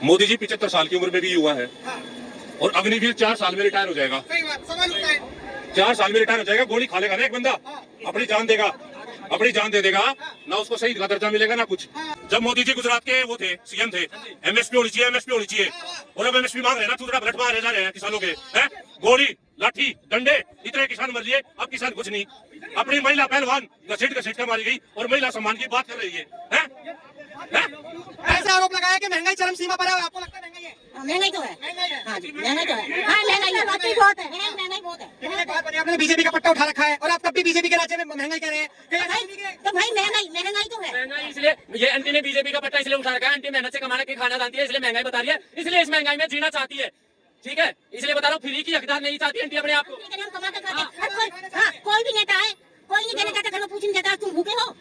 मोदी जी 75 साल की उम्र में भी युवा है और अग्निवीर 4 साल में रिटायर हो जाएगा। 4 साल में रिटायर हो जाएगा, गोली खा लेगा ना एक बंदा, अपनी जान देगा, अपनी जान दे देगा ना, उसको शहीद का दर्जा मिलेगा ना कुछ। जब मोदी जी गुजरात के वो थे, सीएम थे, एमएसपी होनी चाहिए, एमएसपी होनी चाहिए, और अब एमएसपी मांग रहे हैं ना, चूतरा भलट मारे जा रहे हैं किसानों के, हैं? गोली लाठी डंडे, इतने किसान मर लिए, अब किसान कुछ नहीं। अपनी महिला पहलवान घसीट घसीट के मारी गई और महिला सम्मान की बात कर रही है, हैं? ऐसे आरोप लगाया कि महंगाई चरम सीमा पर है, आपको लगता है महंगाई है? महंगाई तो है, हाँ जी महंगाई तो है, हाँ महंगाई बाकी बहुत है, महंगाई बहुत है। लेकिन एक बात बताइए, आपने बीजेपी का पट्टा उठा रखा है और आप तब भी बीजेपी के राज्य में महंगाई कह रहे हैं। तो भाई महंगाई तो है। महंगाई इसलिए ये आंटी ने बीजेपी का पट्टा इसलिए उठा रखा है, आंटी मेहनत से कमाने के खाना जानती है, इसलिए महंगाई बता रही है, इसलिए इस महंगाई में जीना चाहती है, ठीक है, इसलिए बता रहा हूँ, फ्री की हकदार नहीं चाहती आंटी अपने आप को। कोई भी नेता है, कोई नहीं देना चाहता, घर में पूछ नहीं देता तुम भूखे हो,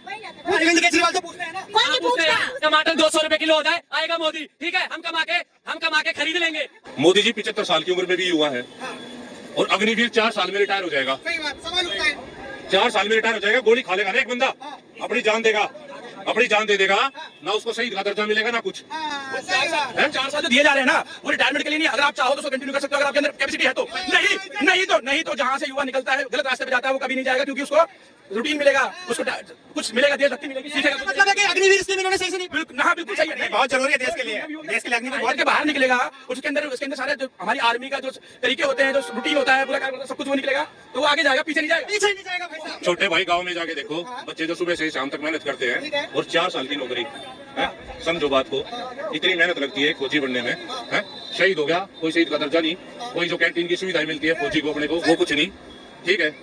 अरविंद केजरीवाल तो पूछते हैं ना, कोई नहीं पूछता। टमाटर 200 रुपए किलो हो जाए, आएगा मोदी, ठीक है, हम कमा के खरीद लेंगे। मोदी जी 75 साल की उम्र में भी युवा है और अग्निवीर 4 साल में रिटायर हो जाएगा। सही बात, सवाल उठता है। 4 साल में रिटायर हो जाएगा, गोली खा लेगा ना एक बंदा, अपनी जान देगा, अपनी जान दे देगा ना, उसको शहीद का दर्जा मिलेगा ना कुछ। 4 साल जो दिए जा रहे हैं ना, वो रिटायरमेंट के लिए नहीं, अगर आप चाहो तो उसको कंटिन्यू कर सकते हो, अगर आपके अंदर कैपेसिटी है तो। नहीं तो जहां से युवा निकलता है, गलत रास्ते पे जाता है, वो कभी नहीं जाएगा, क्योंकि उसको रूटीन मिलेगा, उसको कुछ मिलेगा, देशभक्ति मिलेगी, सीखेगा। मतलब है कि अग्निवीर स्कीम इन्होंने सही से नहीं, बिल्कुल सही है, बहुत जरूरी है देश के लिए अग्निवीर बहुत के बाहर निकलेगा, उसके अंदर सारे जो हमारी आर्मी का जो तरीके होते हैं, जो रूटीन होता है, पूरा सब कुछ वो निकलेगा, तो वो आगे जाएगा, पीछे नहीं जाएगा। भाई साहब। छोटे भाई गांव में जाके देखो, बच्चे जो सुबह से शाम तक मेहनत करते हैं और 4 साल की नौकरी, समझो बात को, इतनी मेहनत लगती है फौजी बनने में, शहीद हो गया, कोई शहीद का दर्जा नहीं, कोई जो कैंटीन की सुविधाएं मिलती है फौजी को अपने को, वो कुछ नहीं, ठीक है।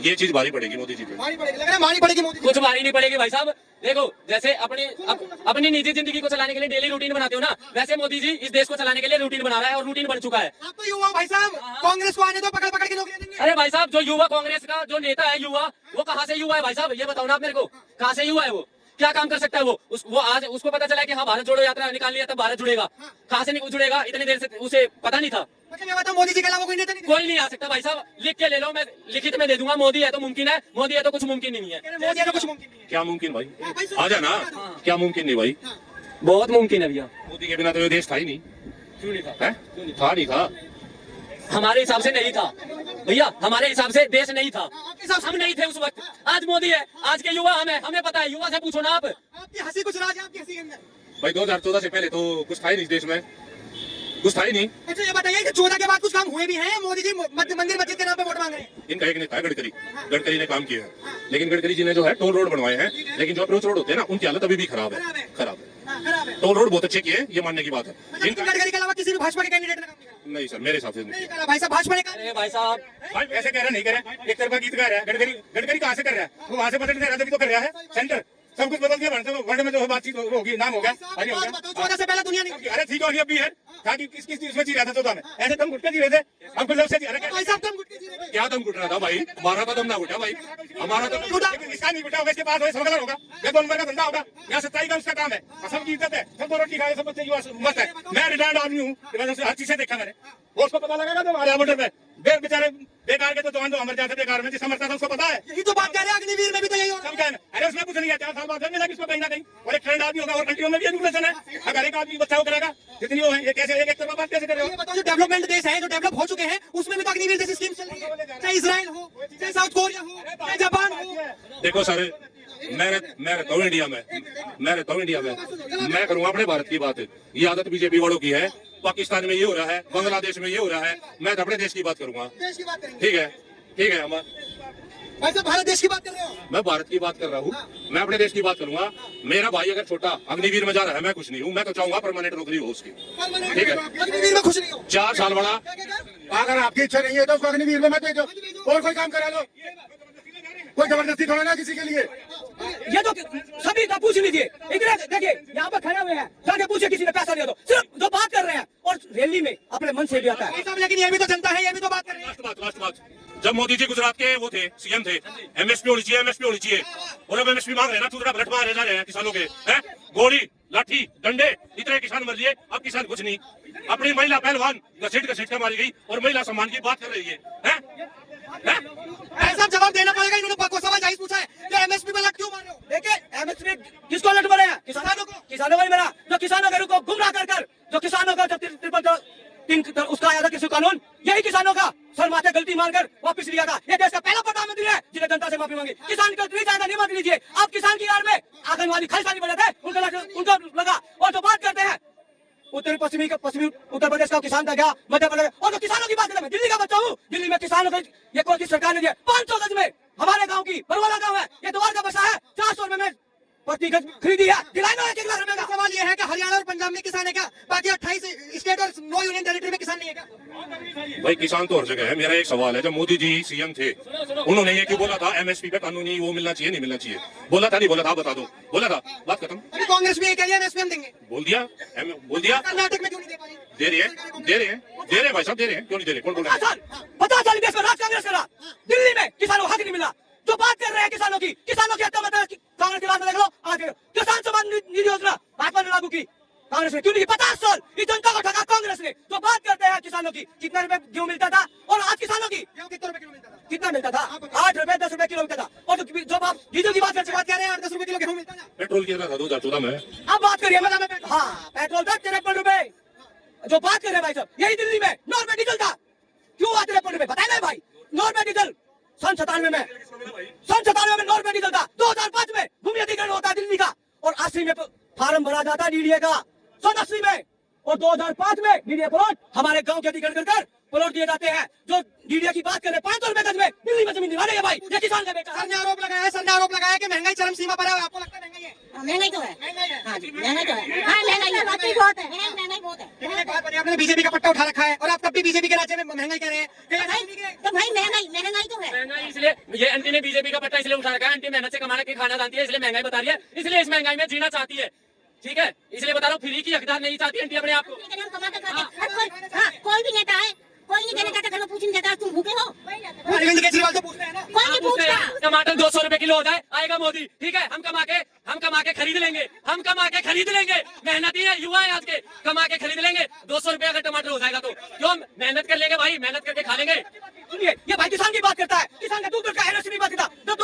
ये चीज भारी पड़ेगी मोदी जी पे, मारी पड़ेगी, लग रहा है मारी पड़ेगी मोदी जी। कुछ मारी नहीं पड़ेगी भाई साहब, देखो जैसे अपनी निजी जिंदगी को चलाने के लिए डेली रूटीन बनाते हो ना, वैसे मोदी जी इस देश को चलाने के लिए रूटीन बना रहा है और रूटीन बन चुका है। आप तो युवा भाई साहब, कांग्रेस को आने दो, पकड़ पकड़ के नौकरियां देंगे। अरे भाई साहब, जो युवा कांग्रेस का जो नेता है युवा, वो कहाँ से युवा है भाई साहब, ये बताओ ना आप मेरे को, कहाँ से युवा है वो, क्या काम कर सकता है वो आज उसको पता चला कि हाँ भारत जोड़ो यात्रा निकालनी है, तब भारत जुड़ेगा, कहाँ से जुड़ेगा, इतनी देर से उसे पता नहीं था। मतलब ये बताओ, मोदी जी के अलावा कोई नेता नहीं? कोई नहीं आ सकता भाई साहब, लिख के ले लो, मैं लिखित में दे दूंगा, मोदी है तो मुमकिन है, मोदी है तो कुछ मुमकिन ही नहीं है। मोदी है तो कुछ मुमकिन नहीं है। क्या मुमकिन भाई, आ जाना, क्या मुमकिन नहीं भाई, बहुत मुमकिन है भैया। मोदी के बिना तो ये देश था ही नहीं। क्यों नहीं था? था नहीं था, हमारे हिसाब से नहीं था भैया, हमारे हिसाब से देश नहीं था, आपके हिसाब से हम नहीं थे उस वक्त, आज मोदी है, आज के युवा हमें पता है, युवा से पूछो ना आप। आपकी हंसी कुछ राज है आपकी हंसी के अंदर। भाई 2014 से पहले तो कुछ था ही नहीं इस देश में, कुछ था ही नहीं। अच्छा ये बताइए कि 14 के बाद कुछ काम हुए भी हैं? मोदी जी मंदिर मस्जिद के नाम पे वोट मांग रहे हैं। इनका एक नेता है गडकरी ने काम किया है, लेकिन गडकरी जी ने जो है टोल रोड बनवाए हैं, लेकिन जो अप्रोच रोड होते हैं ना, उनकी हालत अभी भी खराब है। खराब है। टोल रोड बहुत अच्छे किए, ये मानने की बात है। मतलब गडकरी के अलावा किसी भी भाजपा के कैंडिडेट ने काम नहीं करा? नहीं सर, मेरे हिसाब से नहीं करा भाई साहब, भाजपा ने कहा। अरे भाई साहब, भाई ऐसे कह रहा नहीं कह रहा, एक तरफा गीत गा रहा है। गडकरी कहाँ से कर रहा है, वो वहाँ से बदल दे रहा है, तो कर रहा है सेंटर, सब कुछ बदल दिया, वर्ल्ड में जो बातचीत होगी, नाम हो गया, अरे हो गया। 14 से पहले दुनिया नहीं। अरे ठीक है, अब भी है, था कि किस चीज में जी रहा था 14 में, ऐसे दम घुट के जी रहे थे, हम कुछ से जी रहे भाई साहब तुम गुटके जी रहे थे। क्या दम घुट रहा था भाई, हमारा तो दम ना घुटा भाई, हमारा तो इसका नहीं घुटा होगा, इसके पास समझदार होगा, या 2 नंबर का धंधा होगा, या सच्चाई का उसका काम है, सबकी इज्जत है, सब रोटी खाए, सब बच्चे मस्त है। मैं रिटायर्ड आदमी हूँ, हर चीज से देखा मैंने, वो उसको पता लगेगा तो हमारे बॉर्डर पे बेचारे बेकार के तो जवान जो अमर जाते बेकार में, जिसका मरता था उसको पता है। यही तो बात कह रहे हैं, अग्निवीर में भी तो यही हो रहा है। सब कहना, अरे उसमें कुछ नहीं है, 4 साल बाद मिला किसको कहीं ना कहीं, और एक ट्रेंड आदमी होगा, और कंट्रियों में भी एजुकेशन है, अगर एक आदमी बच्चा वो करेगा, जितनी वो है, ये कैसे एक तरफा बात कैसे कर रहे ये हो? बताओ, जो डेवलपमेंट देश है, जो डेवलप हो चुके हैं, उसमें भी तो अग्निवीर जैसी स्कीम चल रही है, चाहे इसराइल हो, चाहे साउथ कोरिया हो, चाहे जापान हो। देखो सर, मैं रहता हूँ इंडिया में, मैं करूँगा अपने भारत की बात, ये आदत बीजेपी वालों की है, पाकिस्तान में ये हो रहा है, बांग्लादेश में ये हो रहा है, मैं तो अपने देश की बात करूंगा। देश की बात करेंगे। ठीक है हम, भाई साहब भारत देश की बात कर रहे हो? मैं भारत की बात कर रहा हूँ, मैं अपने देश की बात करूंगा। मेरा भाई अगर छोटा अग्निवीर में जा रहा है, मैं कुछ नहीं हूँ, मैं तो चाहूंगा परमानेंट नौकरी हो उसकी, ठीक है। अग्निवीर में खुश नहीं हो? 4 साल वाला, अगर आपकी इच्छा नहीं है तो उसको अग्निवीर में मत भेजो, और कोई काम करा लो, कोई जबरदस्ती थोड़ा ना किसी के लिए। ये तो सभी का पूछ लीजिए, इधर देखिए, यहाँ पर खड़े हुए हैं, जाके पूछिए किसी ने पैसा दिया तो, सिर्फ जो बात कर रहे हैं और रैली में अपने मन से भी आता है। भाई साहब लेकिन ये भी तो जनता है, ये भी तो बात कर रही है। लास्ट बात, जब मोदी जी गुजरात के वो थे, सीएम थे, एमएसपी होनी चाहिए, और अब एमएसपी मांग रहे हैं ना, चूतरा भलट मारे जा रहे हैं किसानों के, हैं? गोली लाठी डंडे, इतने किसान मर लिए, अब किसान कुछ नहीं। अपनी महिला पहलवान घसीट के मारी गई और महिला सम्मान की बात कर रही है, हैं? ऐसा जवाब देना पड़ेगा, इन्होंने सवाल जायज पूछा है कि एमएसपी पे लट क्यों मार रहे हो? देखिए एमएसपी किसको लट मारे हैं? किसानों को ही मारा, जो किसानों को गुमराह कर जो कृषि कानून यही किसानों का सर माथे गलती मारकर वापस लिया था। ये देश का पहला प्रधानमंत्री है जिन्हें जनता से माफी मांगी। किसान का नहीं चाहेगा, नहीं मांग लीजिए। आप किसान की आड़ में आतंकवादी खालिस्तानी बने थे, उनको लगा। और जो बात करते हैं पश्चिमी उत्तर प्रदेश का किसान था क्या, मध्य प्रदेश, और जो किसानों की बात करते हैं, दिल्ली का बच्चा हूँ। दिल्ली में किसानों को ये कौन सी सरकार ने दिया 500 गज में, हमारे गाँव की बरवाला गाँव है, ये द्वार का बसा है, 400 रुपए में प्रति गज खरीदी है। दिलाई ना 1 लाख रुपए का। सवाल ये है कि हरियाणा और पंजाब में किसान है क्या, बाकी 28 स्टेट और 9 यूनियन टेरिटरी में किसान नहीं है क्या? भाई किसान तो हर जगह है। मेरा एक सवाल है, जब मोदी जी सीएम थे उन्होंने ये क्यों बोला था एमएसपी पे कानूनी वो मिलना चाहिए, नहीं मिलना चाहिए? बोला था नहीं बोला था? बता दो। बोला था, बात खत्म। अभी कांग्रेस भी ये कह रही है एमएसपी हम देंगे, बोल दिया, बोल दिया। कर्नाटक में क्यों नहीं दे पाई? दे रही है, दे रहे हैं, दे रहे हैं भाई साहब, दे रहे हैं। क्यों नहीं दे रहे? कौन बोल रहा है? 50 साल देश में राज कांग्रेस करा, दिल्ली में किसानों को हक नहीं मिला। जो बात कर रहे हैं किसानों की हत्या मत कांग्रेस के राज में देख लो। आज किसान सम्मान निधि योजना भाजपा ने लागू की, कांग्रेस ने क्यों नहीं की? 50 साल इस जनता को ठगा कांग्रेस ने। जो बात करते हैं किसानों की, कितना रुपए गेहूं मिलता था, और आज किसानों की गेहूं कितने रुपए किलो मिलता था? कितना मिलता था? 8 रुपए 10 रुपए किलो मिलता था। और जब आप डीजल की बात कह रहे हैं 8-10 रुपए किलो गेहूं मिलता था। पेट्रोल कितना था 2014 में? अब बात करिए हाँ, पेट्रोल था 53 रुपए। जो बात कर रहे हैं भाई साहब, यही दिल्ली में 9 रुपए डीजल था। क्यों आ 53 रुपए? बताए ना भाई, 9 रुपए डीजल सन 97 में 9 रुपए डीजल था। 2005 में भूमि अधिग्रहण होता है दिल्ली का, और 80 में फार्म भरा जाता है डीडीए का, सन 80 में। और 2005 में डीडीए प्लॉट हमारे गांव के अधिग्रहण कर प्लॉट दिए जाते हैं। जो डीडीए की बात कर रहे हैं 500 रुपए गज में दिल्ली में जमीन दिला रहे हैं भाई, ये किसान का बेटा। सर ने आरोप लगाया कि महंगाई चरम सीमा पर है। आपको लगता है महंगाई है? महंगाई तो है, हाँ जी महंगाई तो है, हाँ महंगाई वाकई बहुत है, महंगाई बहुत है। लेकिन एक बात बताइए, आपने बीजेपी का पट्टा उठा रखा है और आप तब भी बीजेपी के राज्य में महंगाई कह रहे हैं। तो भाई महंगाई तो है। महंगाई इसलिए, ये आंटी ने बीजेपी का पट्टा इसलिए उठा रखा है, आंटी मेहनत से कमाने के खाना जानती है, इसलिए महंगाई बता रही है, इसलिए इस महंगाई में जीना चाहती है। ठीक है, इसलिए बता रहा हूँ, फ्री की हकदार नहीं चाहती आंटी अपने आप को। हम कमा के खाते हैं। हाँ, कोई भी नेता है, कोई नहीं देना चाहता, घर पूछ नहीं जाता तुम भूखे हो। अरविंद केजरीवाल तो पूछते हैं ना, कोई नहीं पूछता। टमाटर 200 रुपए किलो हो जाए, आएगा मोदी। ठीक है, हम कमा के खरीद लेंगे, हम कमा के खरीद लेंगे। मेहनती है, युवा है आज के, कमा के खरीद लेंगे। 200 रुपए अगर टमाटर हो जाएगा तो क्यों मेहनत कर लेंगे भाई, मेहनत करके खा लेंगे। सुनिए, ये भाई किसान की बात करता है, किसान का दूध का एनएसपी की बात करता है। जब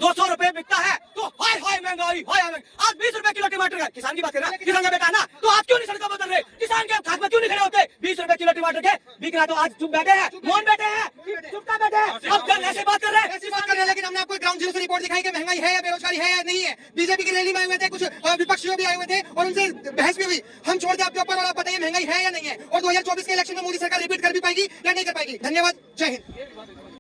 200 रुपए बिकता है तो हाय हाय महंगाई, हाय हाय। आज 20 रुपए किलो टमाटर का, किसान की बात कर रहा है, किसान का बेटा है ना, तो आप क्यों नहीं सड़कों पर उतर रहे? किसान के खास में क्यों नहीं खड़े होते? 20 रुपए किलो टमाटर के बिक रहा, तो आज चुप बैठे हैं, मौन बैठे हैं, चुपचाप बैठे हैं। अब जब ऐसे बात कर रहे हैं, लेकिन हमने आपको ग्राउंड जीरो से रिपोर्ट दिखाई कि महंगाई है या बेरोजगारी है या नहीं है। बीजेपी की रैली में आए हुए थे, कुछ विपक्षी भी आए हुए थे और उनसे बहस भी हुई। हम छोड़ दें आपके ऊपर और आप बताइए महंगाई है या नहीं है, और 2024 के इलेक्शन में मोदी सरकार रिपीट कर भी पाएगी या नहीं कर पाएगी। धन्यवाद, जय हिंद।